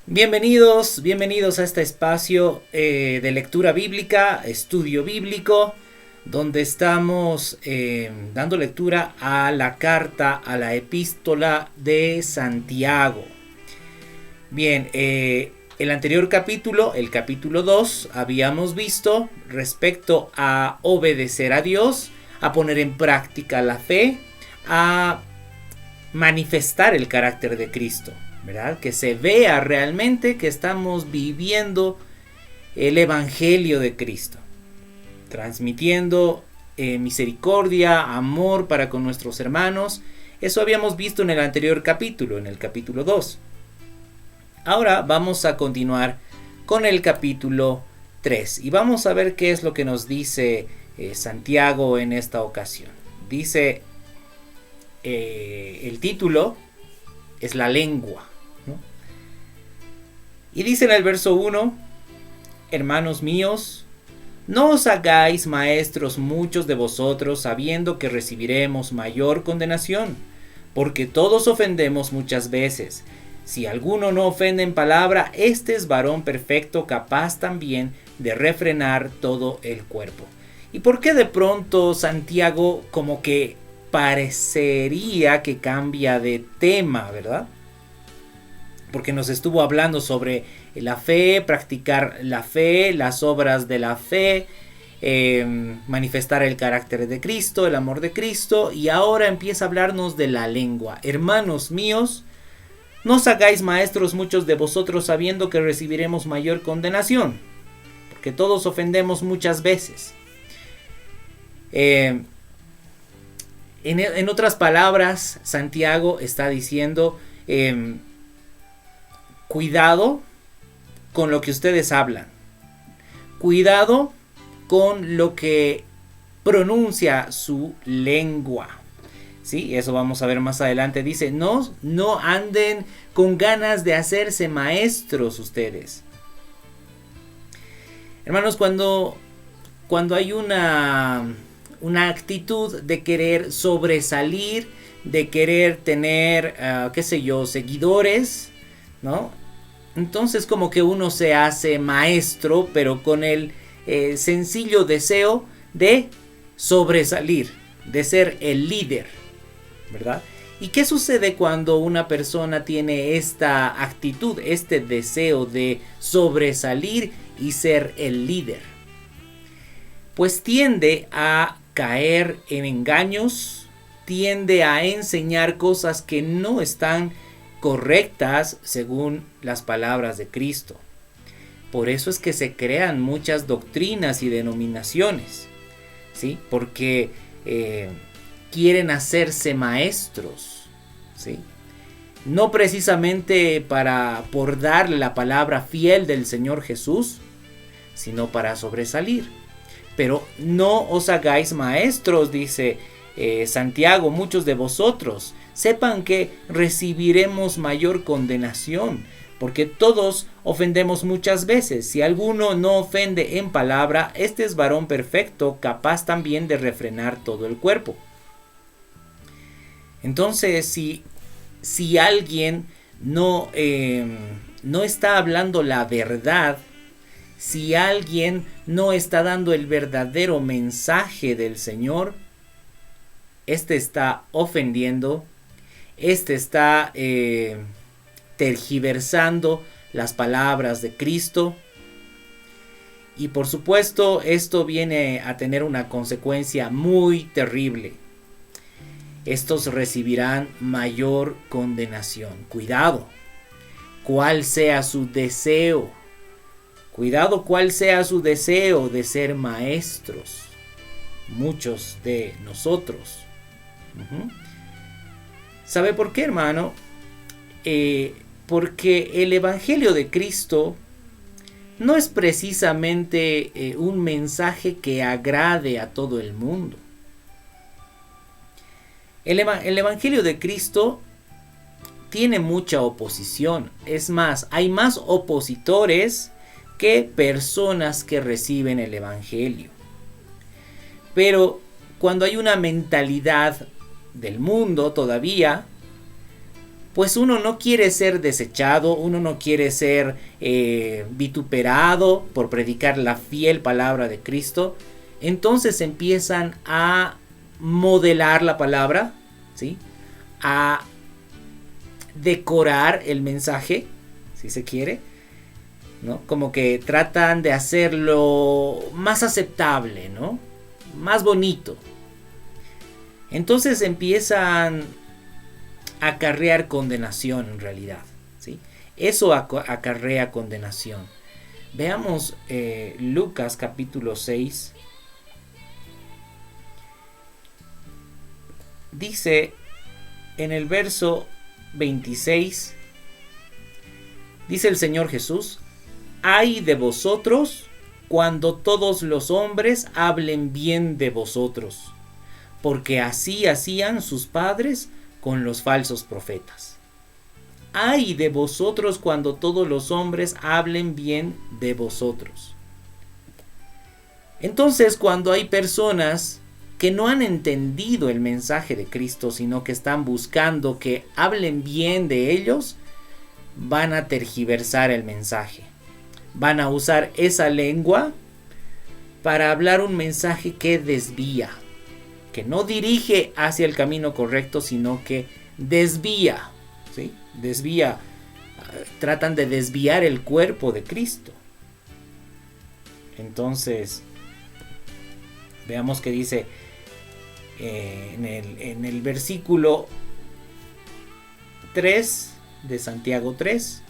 Bienvenidos a este espacio de lectura bíblica, estudio bíblico, donde estamos dando lectura a la carta, a la epístola de Santiago. Bien, el anterior capítulo, el capítulo 2, habíamos visto respecto a obedecer a Dios, a poner en práctica la fe, a manifestar el carácter de Cristo, ¿verdad? Que se vea realmente que estamos viviendo el Evangelio de Cristo, transmitiendo misericordia, amor para con nuestros hermanos. Eso habíamos visto en el anterior capítulo, en el capítulo 2. Ahora vamos a continuar con el capítulo 3 y vamos a ver qué es lo que nos dice Santiago en esta ocasión. Dice, el título es la lengua, ¿no? Y dice en el verso 1, hermanos míos, no os hagáis maestros muchos de vosotros, sabiendo que recibiremos mayor condenación, porque todos ofendemos muchas veces. Si alguno no ofende en palabra, este es varón perfecto, capaz también de refrenar todo el cuerpo. ¿Y por qué de pronto Santiago como que parecería que cambia de tema, verdad? Porque nos estuvo hablando sobre la fe, practicar la fe, las obras de la fe, manifestar el carácter de Cristo, el amor de Cristo, y ahora empieza a hablarnos de la lengua. Hermanos míos, no os hagáis maestros muchos de vosotros, sabiendo que recibiremos mayor condenación, porque todos ofendemos muchas veces. En otras palabras, Santiago está diciendo, cuidado con lo que ustedes hablan. Cuidado con lo que pronuncia su lengua. Sí, eso vamos a ver más adelante. Dice, no anden con ganas de hacerse maestros ustedes. Hermanos, cuando hay una actitud de querer sobresalir, de querer tener, seguidores, ¿no? Entonces como que uno se hace maestro, pero con el sencillo deseo de sobresalir, de ser el líder, ¿verdad? ¿Y qué sucede cuando una persona tiene esta actitud, este deseo de sobresalir y ser el líder? Pues tiende a caer en engaños, tiende a enseñar cosas que no están correctas según las palabras de Cristo. Por eso es que se crean muchas doctrinas y denominaciones, ¿sí? Porque quieren hacerse maestros, ¿sí? No precisamente por darle la palabra fiel del Señor Jesús, sino para sobresalir. Pero no os hagáis maestros, dice Santiago, muchos de vosotros. Sepan que recibiremos mayor condenación, porque todos ofendemos muchas veces. Si alguno no ofende en palabra, este es varón perfecto, capaz también de refrenar todo el cuerpo. Entonces, si alguien no está hablando la verdad, si alguien no está dando el verdadero mensaje del Señor, este está ofendiendo, este está tergiversando las palabras de Cristo. Y por supuesto, esto viene a tener una consecuencia muy terrible. Estos recibirán mayor condenación. Cuidado, cuál sea su deseo. Cuidado cuál sea su deseo de ser maestros. Muchos de nosotros. ¿Sabe por qué, hermano? Porque el Evangelio de Cristo no es precisamente un mensaje que agrade a todo el mundo. El Evangelio de Cristo tiene mucha oposición. Es más, hay más opositores que personas que reciben el Evangelio. Pero cuando hay una mentalidad del mundo todavía, pues uno no quiere ser desechado, uno no quiere ser vituperado por predicar la fiel palabra de Cristo. Entonces empiezan a modelar la palabra, ¿sí? A decorar el mensaje, si se quiere, ¿no? Como que tratan de hacerlo más aceptable, ¿no? Más bonito. Entonces empiezan a acarrear condenación en realidad, ¿sí? Eso acarrea condenación. Veamos Lucas capítulo 6. Dice en el verso 26, dice el Señor Jesús: ay de vosotros cuando todos los hombres hablen bien de vosotros, porque así hacían sus padres con los falsos profetas. Ay de vosotros cuando todos los hombres hablen bien de vosotros. Entonces, cuando hay personas que no han entendido el mensaje de Cristo, sino que están buscando que hablen bien de ellos, van a tergiversar el mensaje. Van a usar esa lengua para hablar un mensaje que desvía, que no dirige hacia el camino correcto, sino que desvía, ¿sí? Desvía, tratan de desviar el cuerpo de Cristo. Entonces, veamos que dice en el versículo 3 de Santiago 3: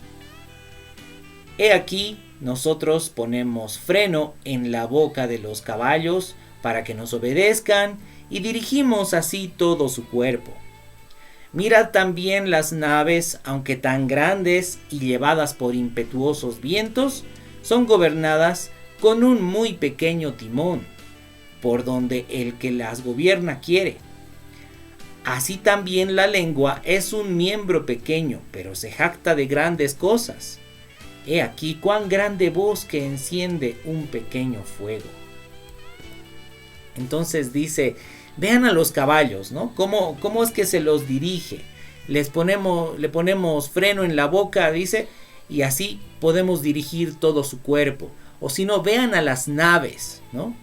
he aquí, nosotros ponemos freno en la boca de los caballos para que nos obedezcan, y dirigimos así todo su cuerpo. Mirad también las naves, aunque tan grandes y llevadas por impetuosos vientos, son gobernadas con un muy pequeño timón, por donde el que las gobierna quiere. Así también la lengua es un miembro pequeño, pero se jacta de grandes cosas. He aquí cuán grande bosque enciende un pequeño fuego. Entonces dice, vean a los caballos, ¿no? ¿Cómo es que se los dirige? Le ponemos freno en la boca, dice, y así podemos dirigir todo su cuerpo. O si no, vean a las naves, ¿no?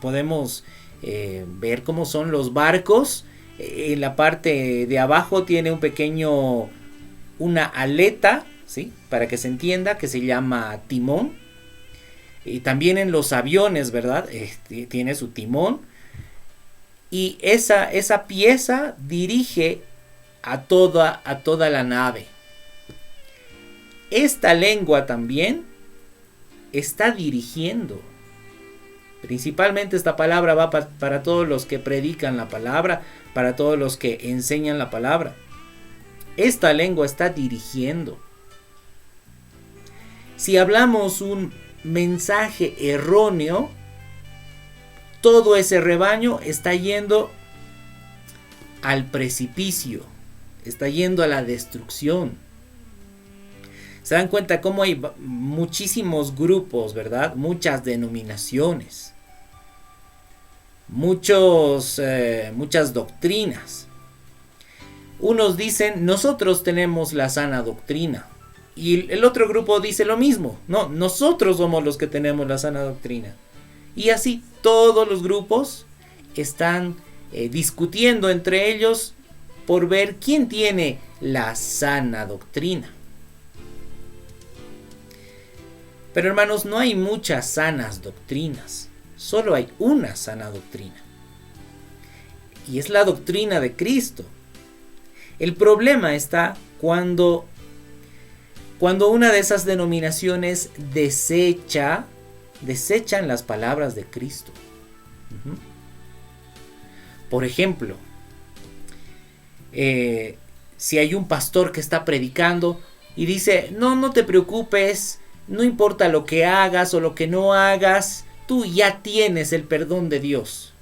Podemos ver cómo son los barcos. En la parte de abajo tiene una aleta, ¿sí? Para que se entienda, que se llama timón. Y también en los aviones, ¿verdad? Tiene su timón. Y esa pieza dirige a toda la nave. Esta lengua también está dirigiendo. Principalmente esta palabra va para todos los que predican la palabra, para todos los que enseñan la palabra. Esta lengua está dirigiendo. Si hablamos un mensaje erróneo, todo ese rebaño está yendo al precipicio, está yendo a la destrucción. Se dan cuenta cómo hay muchísimos grupos, ¿verdad? Muchas denominaciones, muchas doctrinas. Unos dicen, nosotros tenemos la sana doctrina. Y el otro grupo dice lo mismo. No, nosotros somos los que tenemos la sana doctrina. Y así todos los grupos están discutiendo entre ellos por ver quién tiene la sana doctrina. Pero hermanos, no hay muchas sanas doctrinas. Solo hay una sana doctrina. Y es la doctrina de Cristo. El problema está cuando una de esas denominaciones desechan las palabras de Cristo. Por ejemplo, si hay un pastor que está predicando y dice, no te preocupes, no importa lo que hagas o lo que no hagas, tú ya tienes el perdón de Dios.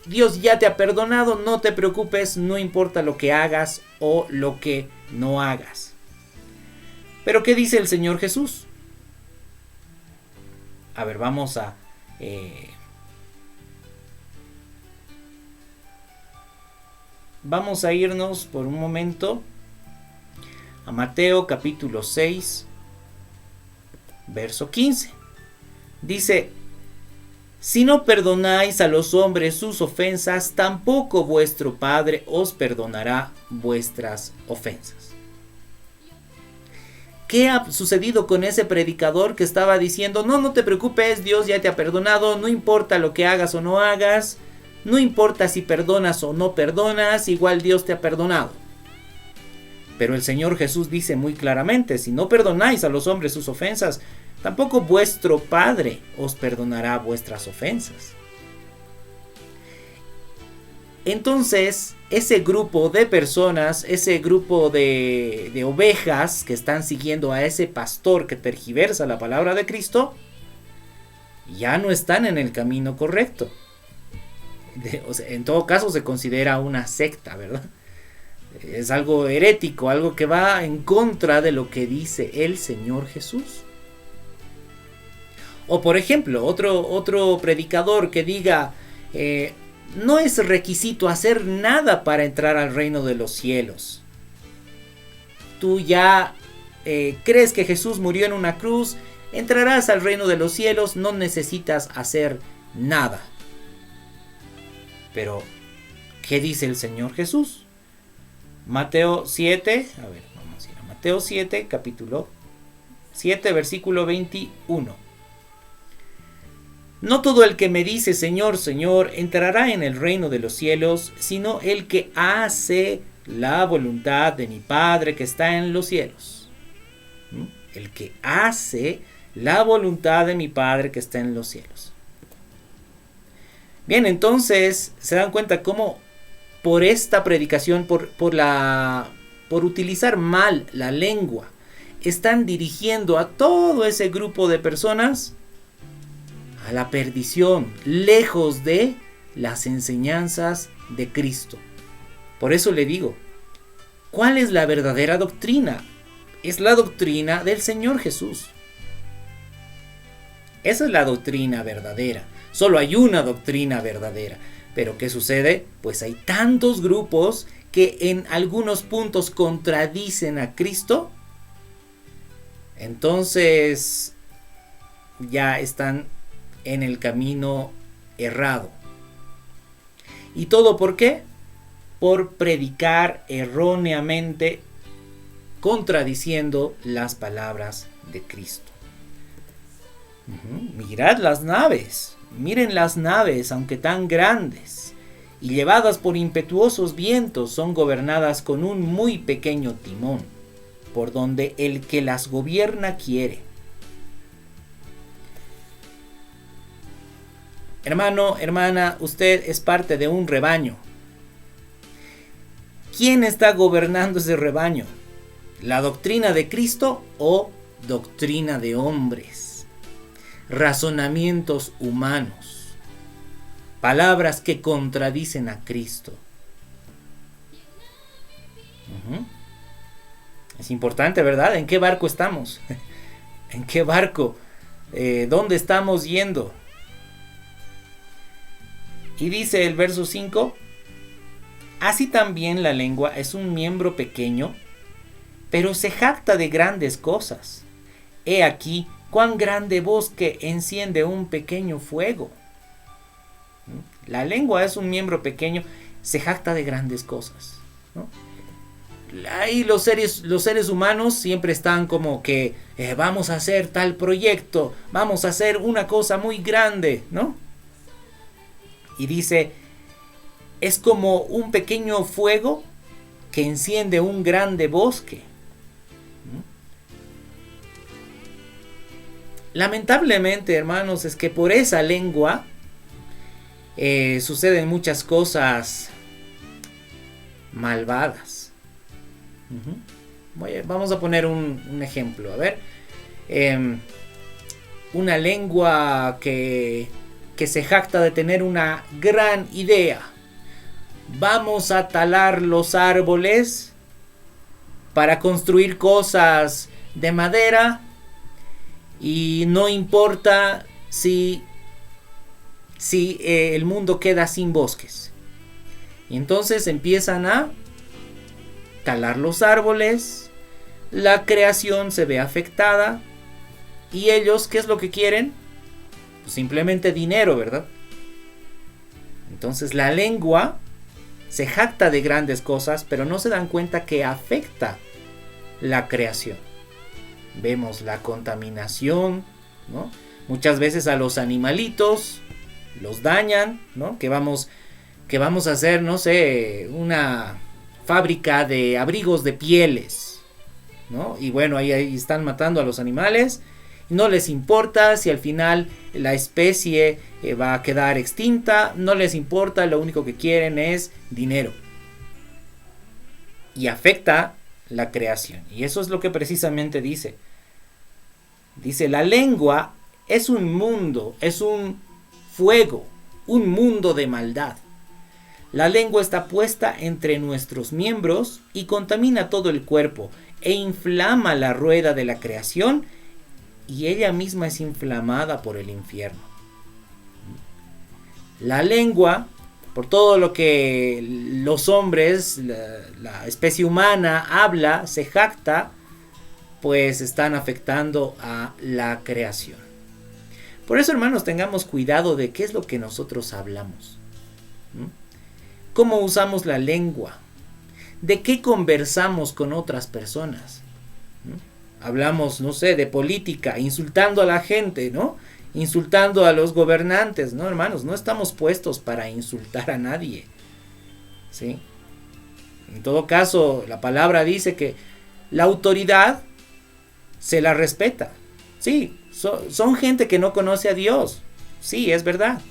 Dios ya te ha perdonado, no te preocupes, no importa lo que hagas o lo que no hagas. Pero ¿qué dice el Señor Jesús? A ver, vamos a irnos por un momento a Mateo capítulo 6, verso 15. Dice: si no perdonáis a los hombres sus ofensas, tampoco vuestro Padre os perdonará vuestras ofensas. ¿Qué ha sucedido con ese predicador que estaba diciendo: no te preocupes, Dios ya te ha perdonado, no importa lo que hagas o no hagas, no importa si perdonas o no perdonas, igual Dios te ha perdonado? Pero el Señor Jesús dice muy claramente: si no perdonáis a los hombres sus ofensas, tampoco vuestro Padre os perdonará vuestras ofensas. Entonces, ese grupo de personas, ese grupo de ovejas que están siguiendo a ese pastor que tergiversa la palabra de Cristo, ya no están en el camino correcto. En todo caso se considera una secta, ¿verdad? Es algo herético, algo que va en contra de lo que dice el Señor Jesús. O por ejemplo, otro predicador que diga: no es requisito hacer nada para entrar al reino de los cielos. Tú ya crees que Jesús murió en una cruz, entrarás al reino de los cielos, no necesitas hacer nada. Pero, ¿qué dice el Señor Jesús? Mateo 7, vamos a ir a Mateo 7, capítulo 7, versículo 21. No todo el que me dice Señor, Señor, entrará en el reino de los cielos, sino el que hace la voluntad de mi Padre que está en los cielos. El que hace la voluntad de mi Padre que está en los cielos. Bien, entonces se dan cuenta cómo por esta predicación, por utilizar mal la lengua, están dirigiendo a todo ese grupo de personas a la perdición, lejos de las enseñanzas de Cristo. Por eso le digo, ¿cuál es la verdadera doctrina? Es la doctrina del Señor Jesús. Esa es la doctrina verdadera. Solo hay una doctrina verdadera. Pero ¿qué sucede? Pues hay tantos grupos que en algunos puntos contradicen a Cristo. Entonces ya están en el camino errado. ¿Y todo por qué? Por predicar erróneamente, contradiciendo las palabras de Cristo. Mirad las naves, miren las naves, aunque tan grandes, y llevadas por impetuosos vientos, son gobernadas con un muy pequeño timón, por donde el que las gobierna quiere. Hermano, hermana, usted es parte de un rebaño. ¿Quién está gobernando ese rebaño? ¿La doctrina de Cristo o doctrina de hombres? Razonamientos humanos. Palabras que contradicen a Cristo. Es importante, ¿verdad? ¿En qué barco estamos? ¿En qué barco? ¿Dónde estamos yendo? Y dice el verso 5: así también la lengua es un miembro pequeño, pero se jacta de grandes cosas. He aquí cuán grande bosque enciende un pequeño fuego. La lengua es un miembro pequeño, se jacta de grandes cosas, ¿no? Ahí los seres humanos siempre están como que vamos a hacer tal proyecto, vamos a hacer una cosa muy grande, ¿no? Y dice, es como un pequeño fuego que enciende un grande bosque. Lamentablemente, hermanos, es que por esa lengua suceden muchas cosas malvadas. Vamos a poner un ejemplo. A ver, una lengua que se jacta de tener una gran idea. Vamos a talar los árboles para construir cosas de madera y no importa si el mundo queda sin bosques. Y entonces empiezan a talar los árboles, la creación se ve afectada y ellos, ¿qué es lo que quieren? Pues simplemente dinero, ¿verdad? Entonces la lengua se jacta de grandes cosas, pero no se dan cuenta que afecta la creación. Vemos la contaminación, ¿no? Muchas veces a los animalitos los dañan, ¿no? Que vamos a hacer, no sé, una fábrica de abrigos de pieles, ¿no? Y bueno, ahí están matando a los animales. No les importa si al final la especie va a quedar extinta. No les importa, lo único que quieren es dinero. Y afecta la creación. Y eso es lo que precisamente dice. Dice, la lengua es un mundo, es un fuego, un mundo de maldad. La lengua está puesta entre nuestros miembros y contamina todo el cuerpo e inflama la rueda de la creación, y ella misma es inflamada por el infierno. La lengua, por todo lo que los hombres, la especie humana habla, se jacta, pues están afectando a la creación. Por eso, hermanos, tengamos cuidado de qué es lo que nosotros hablamos. ¿Cómo usamos la lengua? ¿De qué conversamos con otras personas? Hablamos, no sé, de política, insultando a la gente, ¿no? Insultando a los gobernantes, ¿no, hermanos? No estamos puestos para insultar a nadie, ¿sí? En todo caso, la palabra dice que la autoridad se la respeta. Sí, son gente que no conoce a Dios. Sí, es verdad.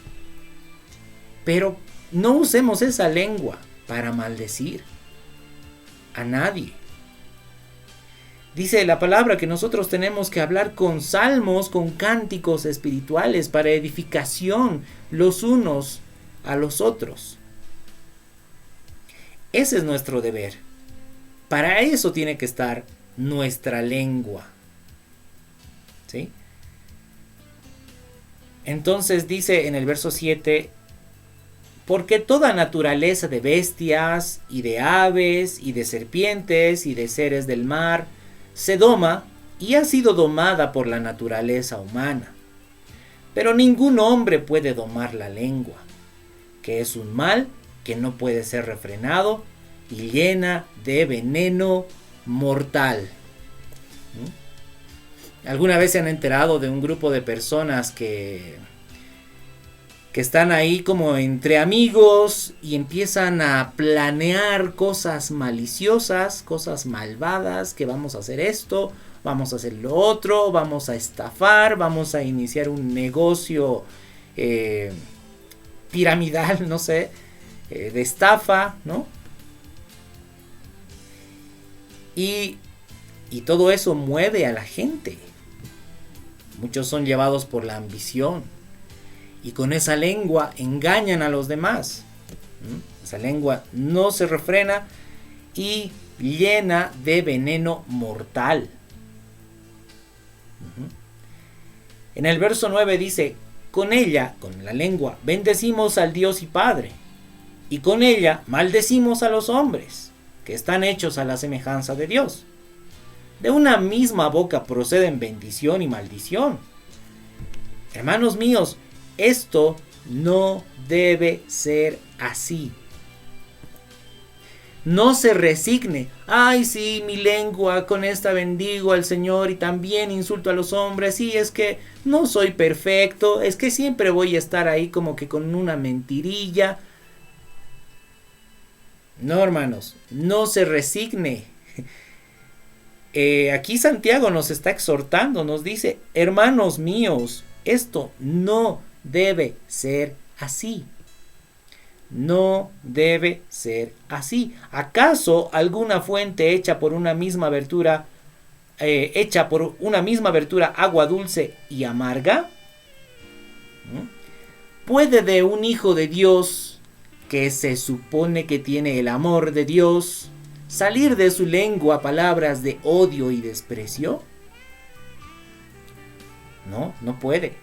Pero no usemos esa lengua para maldecir a nadie. Dice la palabra que nosotros tenemos que hablar con salmos, con cánticos espirituales para edificación los unos a los otros. Ese es nuestro deber. Para eso tiene que estar nuestra lengua. ¿Sí? Entonces dice en el verso 7, porque toda naturaleza de bestias y de aves y de serpientes y de seres del mar se doma y ha sido domada por la naturaleza humana. Pero ningún hombre puede domar la lengua, que es un mal que no puede ser refrenado y llena de veneno mortal. ¿Alguna vez se han enterado de un grupo de personas que están ahí como entre amigos y empiezan a planear cosas maliciosas, cosas malvadas, que vamos a hacer esto, vamos a hacer lo otro, vamos a estafar, vamos a iniciar un negocio piramidal, no sé, de estafa, ¿no? Y todo eso mueve a la gente. Muchos son llevados por la ambición. Y con esa lengua engañan a los demás. Esa lengua no se refrena y llena de veneno mortal. En el verso 9 dice, con ella, con la lengua, bendecimos al Dios y Padre, y con ella maldecimos a los hombres, que están hechos a la semejanza de Dios. De una misma boca proceden bendición y maldición. Hermanos míos, esto no debe ser así. No se resigne. Ay, sí, mi lengua, con esta bendigo al Señor y también insulto a los hombres. Sí, es que no soy perfecto. Es que siempre voy a estar ahí como que con una mentirilla. No, hermanos, no se resigne. Aquí Santiago nos está exhortando, nos dice, hermanos míos, esto no debe ser así. No debe ser así. ¿Acaso alguna fuente hecha por una misma abertura, agua dulce y amarga? ¿Puede de un hijo de Dios, que se supone que tiene el amor de Dios, salir de su lengua palabras de odio y desprecio? No, no puede.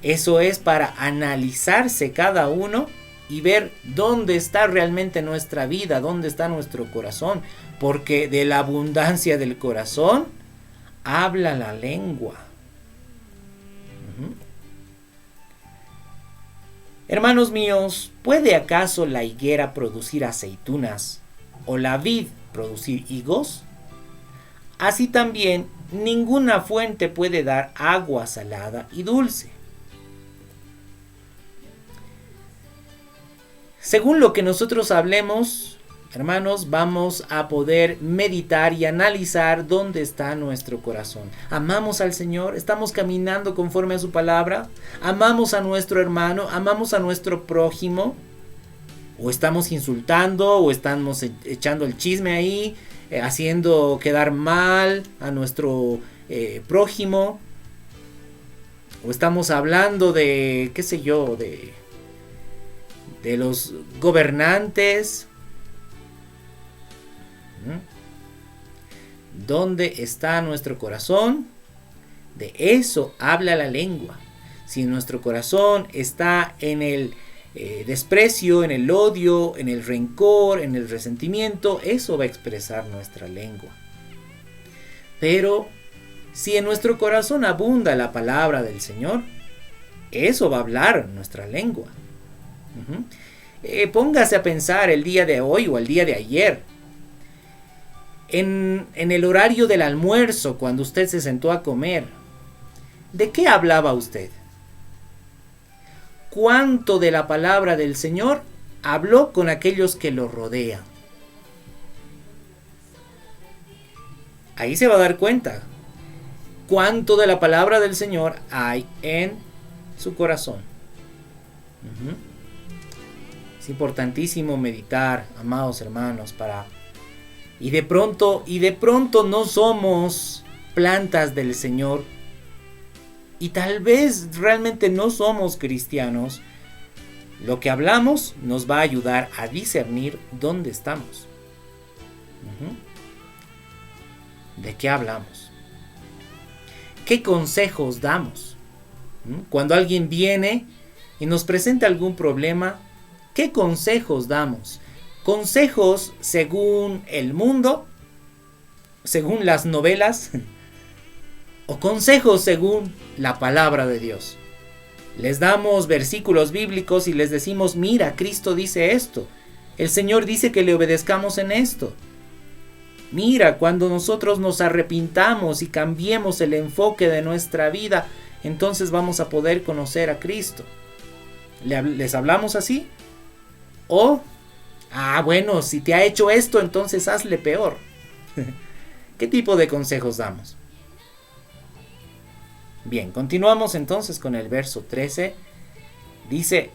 Eso es para analizarse cada uno y ver dónde está realmente nuestra vida, dónde está nuestro corazón, porque de la abundancia del corazón habla la lengua. Hermanos míos, ¿puede acaso la higuera producir aceitunas o la vid producir higos? Así también ninguna fuente puede dar agua salada y dulce. Según lo que nosotros hablemos, hermanos, vamos a poder meditar y analizar dónde está nuestro corazón. ¿Amamos al Señor? ¿Estamos caminando conforme a su palabra? ¿Amamos a nuestro hermano? ¿Amamos a nuestro prójimo? ¿O estamos insultando? ¿O estamos echando el chisme ahí? Haciendo quedar mal a nuestro prójimo? ¿O estamos hablando de, qué sé yo, de los gobernantes? ¿Dónde está nuestro corazón? De eso habla la lengua. Si nuestro corazón está en el desprecio, en el odio, en el rencor, en el resentimiento, eso va a expresar nuestra lengua. Pero si en nuestro corazón abunda la palabra del Señor, eso va a hablar nuestra lengua. Póngase a pensar el día de hoy o el día de ayer. En el horario del almuerzo, cuando usted se sentó a comer, ¿de qué hablaba usted? ¿Cuánto de la palabra del Señor habló con aquellos que lo rodean? Ahí se va a dar cuenta cuánto de la palabra del Señor hay en su corazón. Es importantísimo meditar, amados hermanos, y de pronto no somos plantas del Señor, y tal vez realmente no somos cristianos. Lo que hablamos nos va a ayudar a discernir dónde estamos. ¿De qué hablamos? ¿Qué consejos damos? Cuando alguien viene y nos presenta algún problema, ¿qué consejos damos? ¿Consejos según el mundo? ¿Según las novelas? ¿O consejos según la palabra de Dios? Les damos versículos bíblicos y les decimos, mira, Cristo dice esto. El Señor dice que le obedezcamos en esto. Mira, cuando nosotros nos arrepintamos y cambiemos el enfoque de nuestra vida, entonces vamos a poder conocer a Cristo. ¿Les hablamos así? O, bueno, si te ha hecho esto, entonces hazle peor. ¿Qué tipo de consejos damos? Bien, continuamos entonces con el verso 13. Dice,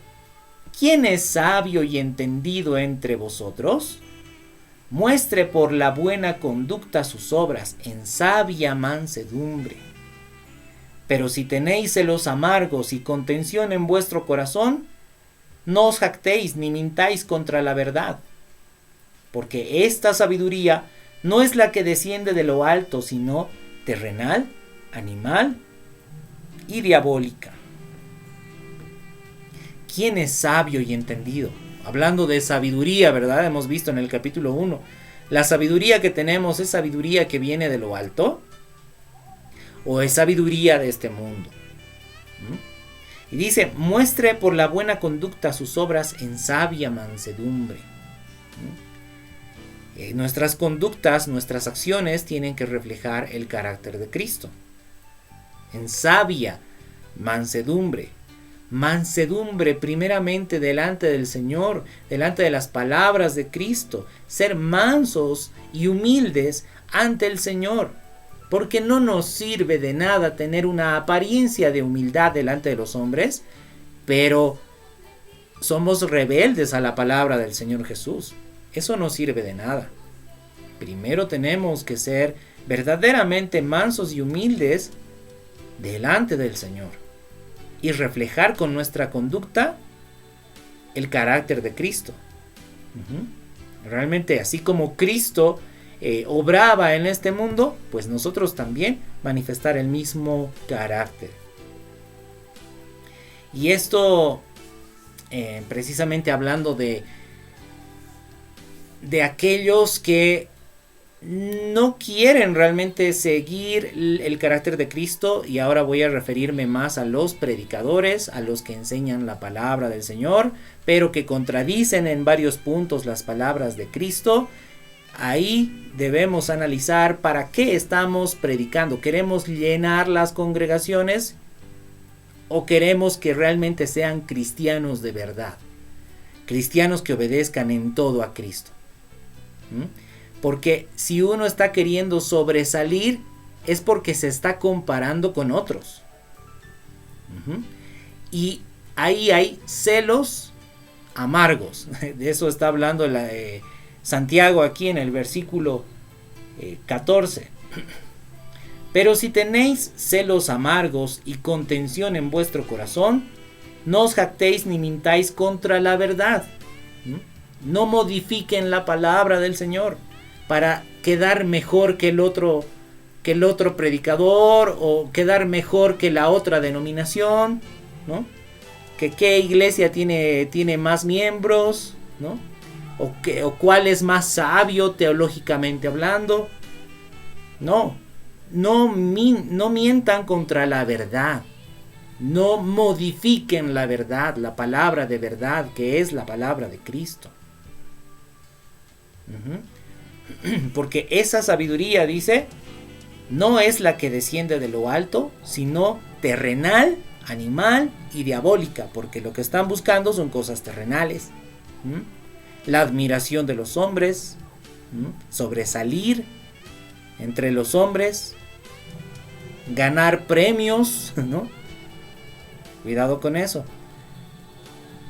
¿quién es sabio y entendido entre vosotros? Muestre por la buena conducta sus obras en sabia mansedumbre. Pero si tenéis celos amargos y contención en vuestro corazón, no os jactéis ni mintáis contra la verdad, porque esta sabiduría no es la que desciende de lo alto, sino terrenal, animal y diabólica. ¿Quién es sabio y entendido? Hablando de sabiduría, ¿verdad? Hemos visto en el capítulo 1. ¿La sabiduría que tenemos es sabiduría que viene de lo alto? ¿O es sabiduría de este mundo? Y dice, muestre por la buena conducta sus obras en sabia mansedumbre. Nuestras conductas, nuestras acciones tienen que reflejar el carácter de Cristo. En sabia mansedumbre. Mansedumbre primeramente delante del Señor, delante de las palabras de Cristo. Ser mansos y humildes ante el Señor. Porque no nos sirve de nada tener una apariencia de humildad delante de los hombres, pero somos rebeldes a la palabra del Señor Jesús. Eso no sirve de nada. Primero tenemos que ser verdaderamente mansos y humildes delante del Señor y reflejar con nuestra conducta el carácter de Cristo. Realmente, así como Cristo obraba en este mundo, pues nosotros también manifestar el mismo carácter. Y esto precisamente hablando de aquellos que no quieren realmente seguir el carácter de Cristo, y ahora voy a referirme más a los predicadores, a los que enseñan la palabra del Señor, pero que contradicen en varios puntos las palabras de Cristo. Ahí debemos analizar para qué estamos predicando. ¿Queremos llenar las congregaciones o queremos que realmente sean cristianos de verdad? Cristianos que obedezcan en todo a Cristo. Porque si uno está queriendo sobresalir es porque se está comparando con otros. Y ahí hay celos amargos. De eso está hablando Santiago aquí en el versículo 14. Pero si tenéis celos amargos y contención en vuestro corazón, no os jactéis ni mintáis contra la verdad. No modifiquen la palabra del Señor para quedar mejor que el otro predicador, o quedar mejor que la otra denominación, ¿no? Que qué iglesia tiene más miembros, ¿no? O cuál es más sabio teológicamente hablando. No mientan contra la verdad. No modifiquen la verdad, la palabra de verdad, que es la palabra de Cristo. Porque esa sabiduría, dice, no es la que desciende de lo alto, sino terrenal, animal y diabólica, porque lo que están buscando son cosas terrenales. La admiración de los hombres, sobresalir entre los hombres, ganar premios, ¿no? Cuidado con eso.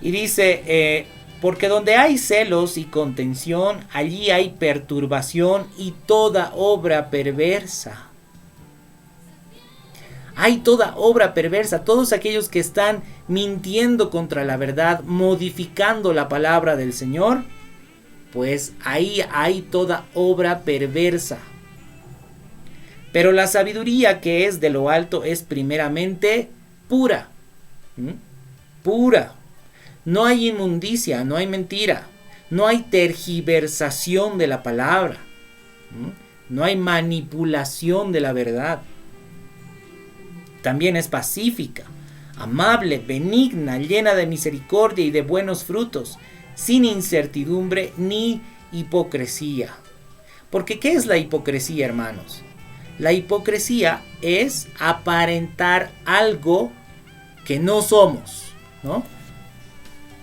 Y dice, porque donde hay celos y contención, allí hay perturbación y toda obra perversa. Hay toda obra perversa. Todos aquellos que están mintiendo contra la verdad, modificando la palabra del Señor, pues ahí hay toda obra perversa. Pero la sabiduría que es de lo alto es primeramente pura. Pura. No hay inmundicia, no hay mentira, no hay tergiversación de la palabra, no hay manipulación de la verdad. También es pacífica, amable, benigna, llena de misericordia y de buenos frutos, sin incertidumbre ni hipocresía. Porque ¿qué es la hipocresía, hermanos? La hipocresía es aparentar algo que no somos, ¿no?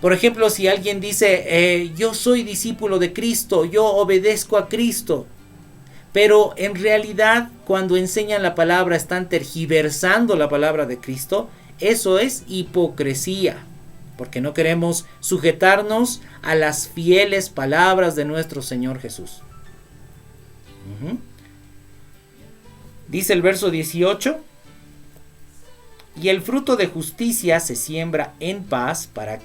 Por ejemplo, si alguien dice, yo soy discípulo de Cristo, yo obedezco a Cristo, pero en realidad cuando enseñan la palabra están tergiversando la palabra de Cristo, eso es hipocresía, porque no queremos sujetarnos a las fieles palabras de nuestro Señor Jesús. Dice el verso 18, y el fruto de justicia se siembra en paz para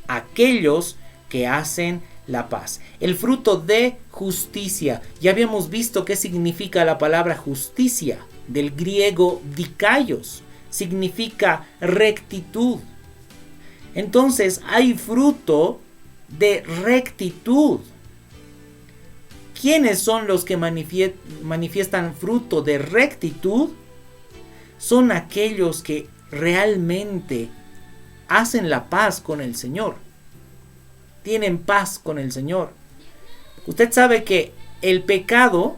aquellos que hacen la paz. El fruto de justicia. Ya habíamos visto qué significa la palabra justicia. Del griego dikaios. Significa rectitud. Entonces hay fruto de rectitud. ¿Quiénes son los que manifiestan fruto de rectitud? Son aquellos que realmente hacen la paz con el Señor. Tienen paz con el Señor. Usted sabe que el pecado,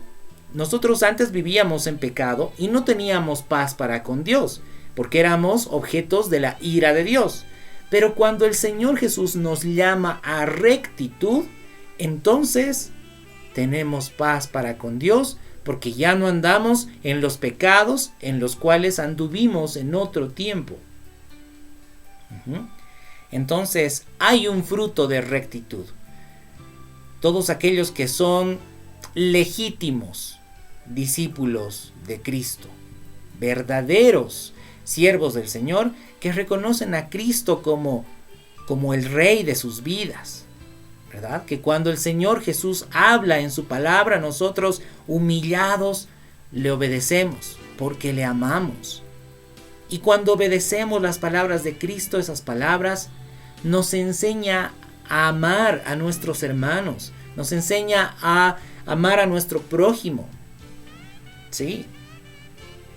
nosotros antes vivíamos en pecado y no teníamos paz para con Dios, porque éramos objetos de la ira de Dios. Pero cuando el Señor Jesús nos llama a rectitud, entonces tenemos paz para con Dios, porque ya no andamos en los pecados en los cuales anduvimos en otro tiempo. Entonces hay un fruto de rectitud. Todos aquellos que son legítimos discípulos de Cristo, verdaderos siervos del Señor, que reconocen a Cristo como el Rey de sus vidas, ¿verdad? Que cuando el Señor Jesús habla en su palabra, nosotros humillados le obedecemos porque le amamos. Y cuando obedecemos las palabras de Cristo, esas palabras nos enseña a amar a nuestros hermanos, nos enseña a amar a nuestro prójimo. ¿Sí?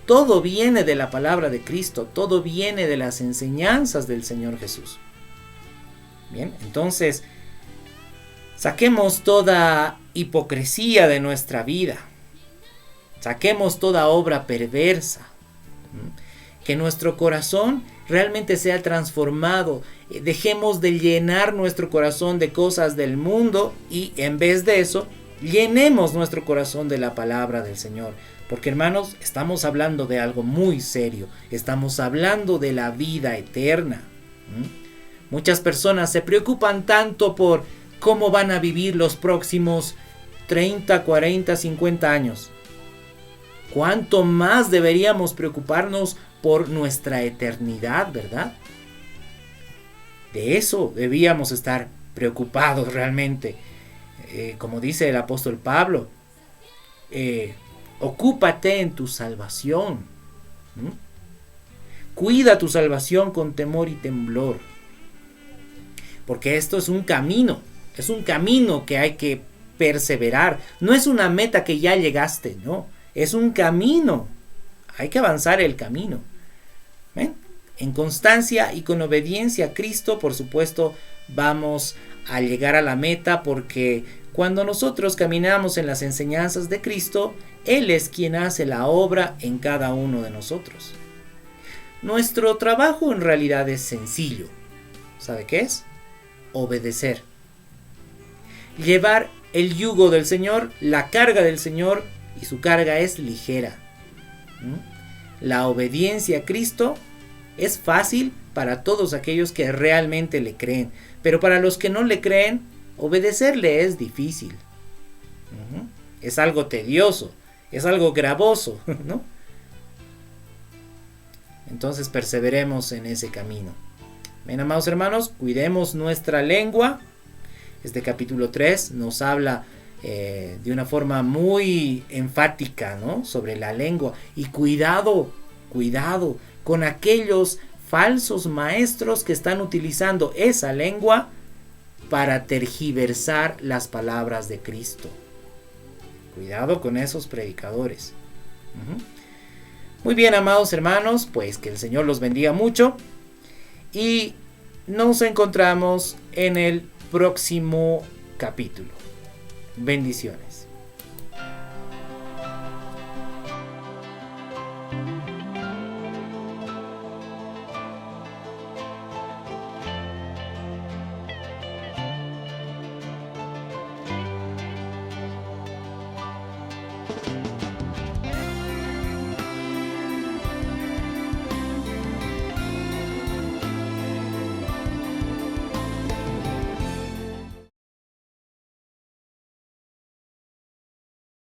Todo viene de la palabra de Cristo, todo viene de las enseñanzas del Señor Jesús. Bien, entonces, saquemos toda hipocresía de nuestra vida, saquemos toda obra perversa, que nuestro corazón realmente sea transformado, dejemos de llenar nuestro corazón de cosas del mundo y en vez de eso, llenemos nuestro corazón de la palabra del Señor. Porque hermanos, estamos hablando de algo muy serio, estamos hablando de la vida eterna. Muchas personas se preocupan tanto por cómo van a vivir los próximos 30, 40, 50 años. ¿Cuánto más deberíamos preocuparnos por nuestra eternidad, verdad? De eso debíamos estar preocupados realmente. Como dice el apóstol Pablo, ocúpate en tu salvación. Cuida tu salvación con temor y temblor. Porque esto es un camino que hay que perseverar. No es una meta que ya llegaste, no. Es un camino. Hay que avanzar el camino. ¿Ven? En constancia y con obediencia a Cristo, por supuesto, vamos a llegar a la meta, porque cuando nosotros caminamos en las enseñanzas de Cristo, Él es quien hace la obra en cada uno de nosotros. Nuestro trabajo en realidad es sencillo. ¿Sabe qué es? Obedecer. Llevar el yugo del Señor, la carga del Señor, y su carga es ligera. La obediencia a Cristo es fácil para todos aquellos que realmente le creen, pero para los que no le creen, obedecerle es difícil. Es algo tedioso, es algo gravoso, ¿no? Entonces perseveremos en ese camino. Bien, amados hermanos, cuidemos nuestra lengua. Este capítulo 3 nos habla de una forma muy enfática, ¿no?, sobre la lengua. Y cuidado con aquellos falsos maestros que están utilizando esa lengua para tergiversar las palabras de Cristo. Cuidado con esos predicadores. Muy bien, amados hermanos, pues que el Señor los bendiga mucho. Y nos encontramos en el próximo capítulo. Bendiciones.